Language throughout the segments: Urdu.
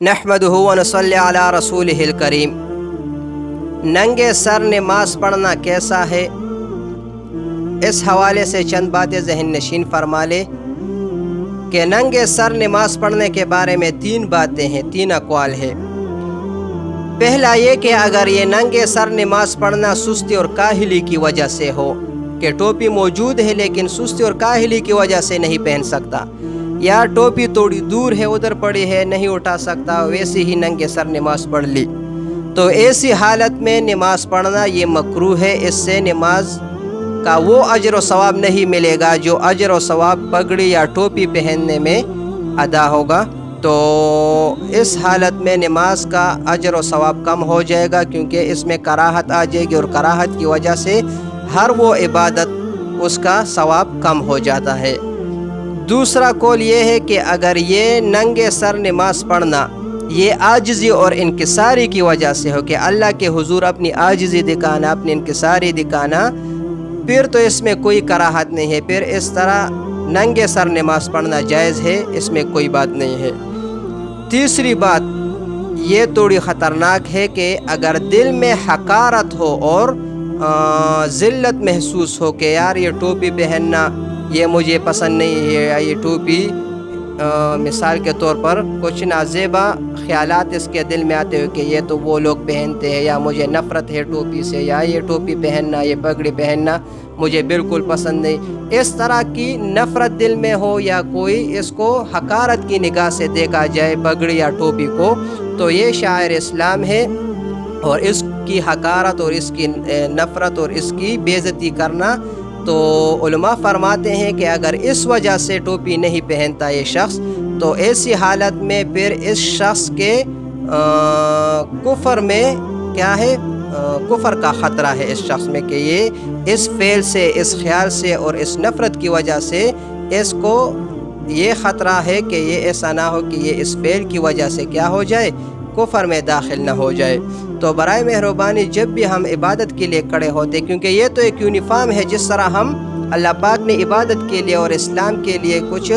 نحمدہ و نصلی علی رسولہ الکریم۔ ننگے سر نماز پڑھنا کیسا ہے، اس حوالے سے چند باتیں ذہن نشین فرما لے کہ ننگے سر نماز پڑھنے کے بارے میں 3 باتیں ہیں، 3 اقوال ہیں۔ پہلا یہ کہ اگر یہ ننگے سر نماز پڑھنا سستی اور کاہلی کی وجہ سے ہو کہ ٹوپی موجود ہے لیکن سستی اور کاہلی کی وجہ سے نہیں پہن سکتا، یا ٹوپی تھوڑی دور ہے، ادھر پڑی ہے، نہیں اٹھا سکتا، ویسے ہی ننگے سر نماز پڑھ لی، تو ایسی حالت میں نماز پڑھنا یہ مکروہ ہے۔ اس سے نماز کا وہ اجر و ثواب نہیں ملے گا جو اجر و ثواب پگڑی یا ٹوپی پہننے میں ادا ہوگا، تو اس حالت میں نماز کا اجر و ثواب کم ہو جائے گا، کیونکہ اس میں کراہت آ جائے گی، اور کراہت کی وجہ سے ہر وہ عبادت اس کا ثواب کم ہو جاتا ہے۔ دوسرا قول یہ ہے کہ اگر یہ ننگے سر نماز پڑھنا یہ عاجزی اور انکساری کی وجہ سے ہو کہ اللہ کے حضور اپنی عاجزی دکھانا، اپنی انکساری دکھانا، پھر تو اس میں کوئی کراہت نہیں ہے، پھر اس طرح ننگے سر نماز پڑھنا جائز ہے، اس میں کوئی بات نہیں ہے۔ تیسری بات یہ تھوڑی خطرناک ہے کہ اگر دل میں حقارت ہو اور ذلت محسوس ہو کہ یار یہ ٹوپی پہننا یہ مجھے پسند نہیں ہے، یا یہ ٹوپی مثال کے طور پر کچھ نازیبا خیالات اس کے دل میں آتے ہو کہ یہ تو وہ لوگ پہنتے ہیں، یا مجھے نفرت ہے ٹوپی سے، یا یہ ٹوپی پہننا، یہ پگڑی پہننا مجھے بالکل پسند نہیں، اس طرح کی نفرت دل میں ہو، یا کوئی اس کو حقارت کی نگاہ سے دیکھا جائے پگڑی یا ٹوپی کو، تو یہ شاعر اسلام ہے، اور اس کی حقارت اور اس کی نفرت اور اس کی بے عزتی کرنا، تو علماء فرماتے ہیں کہ اگر اس وجہ سے ٹوپی نہیں پہنتا یہ شخص، تو ایسی حالت میں پھر اس شخص کے کفر میں کیا ہے، کفر کا خطرہ ہے اس شخص میں، کہ یہ اس فعل سے، اس خیال سے اور اس نفرت کی وجہ سے اس کو یہ خطرہ ہے کہ یہ ایسا نہ ہو کہ یہ اس فعل کی وجہ سے کیا ہو جائے، کفر میں داخل نہ ہو جائے۔ تو برائے مہربانی جب بھی ہم عبادت کے لیے کھڑے ہوتے، کیونکہ یہ تو ایک یونیفارم ہے، جس طرح ہم اللہ پاک نے عبادت کے لیے اور اسلام کے لیے کچھ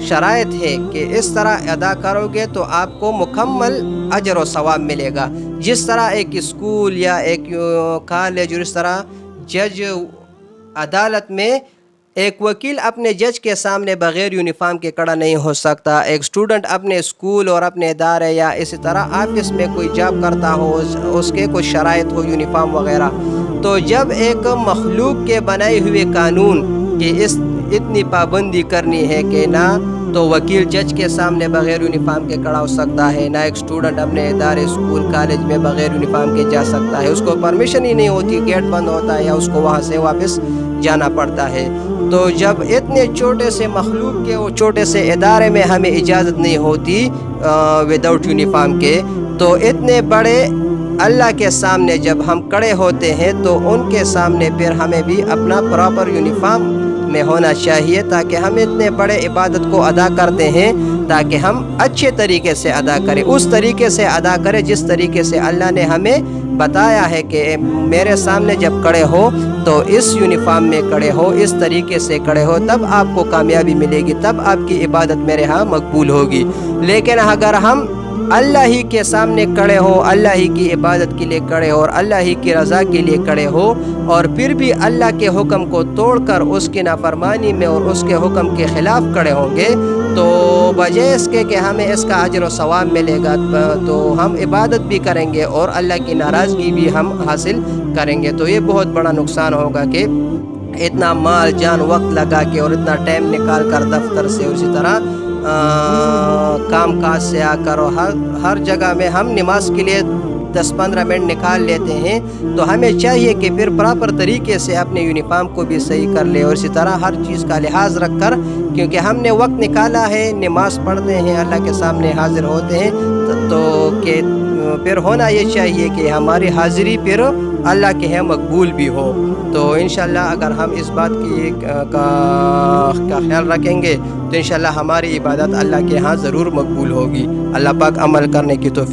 شرائط ہے کہ اس طرح ادا کرو گے تو آپ کو مکمل اجر و ثواب ملے گا، جس طرح ایک اسکول یا ایک کالج، اور اس طرح جج عدالت میں ایک وکیل اپنے جج کے سامنے بغیر یونیفارم کے کھڑا نہیں ہو سکتا، ایک سٹوڈنٹ اپنے اسکول اور اپنے ادارے یا اسی طرح آفس میں کوئی جاب کرتا ہو، اس کے کچھ شرائط ہو یونیفارم وغیرہ، تو جب ایک مخلوق کے بنائے ہوئے قانون کہ اتنی پابندی کرنی ہے کہ نہ تو وکیل جج کے سامنے بغیر یونیفارم کے کھڑا ہو سکتا ہے، نہ ایک سٹوڈنٹ اپنے ادارے اسکول کالج میں بغیر یونیفارم کے جا سکتا ہے، اس کو پرمیشن ہی نہیں ہوتی، گیٹ بند ہوتا ہے یا اس کو وہاں سے واپس جانا پڑتا ہے۔ تو جب اتنے چھوٹے سے مخلوق کے اور چھوٹے سے ادارے میں ہمیں اجازت نہیں ہوتی وداؤٹ یونیفارم کے، تو اتنے بڑے اللہ کے سامنے جب ہم کھڑے ہوتے ہیں تو ان کے سامنے پھر ہمیں بھی اپنا پراپر یونیفارم میں ہونا چاہیے، تاکہ ہم اتنے بڑے عبادت کو ادا کرتے ہیں تاکہ ہم اچھے طریقے سے ادا کریں، اس طریقے سے ادا کریں جس طریقے سے اللہ نے ہمیں بتایا ہے کہ میرے سامنے جب کھڑے ہو تو اس یونیفارم میں کھڑے ہو، اس طریقے سے کھڑے ہو، تب آپ کو کامیابی ملے گی، تب آپ کی عبادت میرے ہاں مقبول ہوگی۔ لیکن اگر ہم اللہ ہی کے سامنے کھڑے ہو، اللہ ہی کی عبادت کے لیے کھڑے ہو اور اللہ ہی کی رضا کے لیے کھڑے ہو، اور پھر بھی اللہ کے حکم کو توڑ کر اس کی نافرمانی میں اور اس کے حکم کے خلاف کھڑے ہوں گے، تو بجائے اس کے کہ ہمیں اس کا اجر و ثواب ملے گا، تو ہم عبادت بھی کریں گے اور اللہ کی ناراضگی بھی ہم حاصل کریں گے، تو یہ بہت بڑا نقصان ہوگا کہ اتنا مال جان وقت لگا کے اور اتنا ٹائم نکال کر دفتر سے، اسی طرح کام کاج سے آ کر، اور ہر جگہ میں ہم نماز کے لیے 10-15 منٹ نکال لیتے ہیں، تو ہمیں چاہیے کہ پھر پراپر طریقے سے اپنے یونیفارم کو بھی صحیح کر لے، اور اسی طرح ہر چیز کا لحاظ رکھ کر، کیونکہ ہم نے وقت نکالا ہے، نماز پڑھتے ہیں، اللہ کے سامنے حاضر ہوتے ہیں، تو کہ پھر ہونا یہ چاہیے کہ ہماری حاضری پھر اللہ کے ہیں مقبول بھی ہو۔ تو انشاءاللہ اگر ہم اس بات کا خیال رکھیں گے تو انشاءاللہ ہماری عبادت اللہ کے ہاں ضرور مقبول ہوگی۔ اللہ پاک عمل کرنے کی توفیق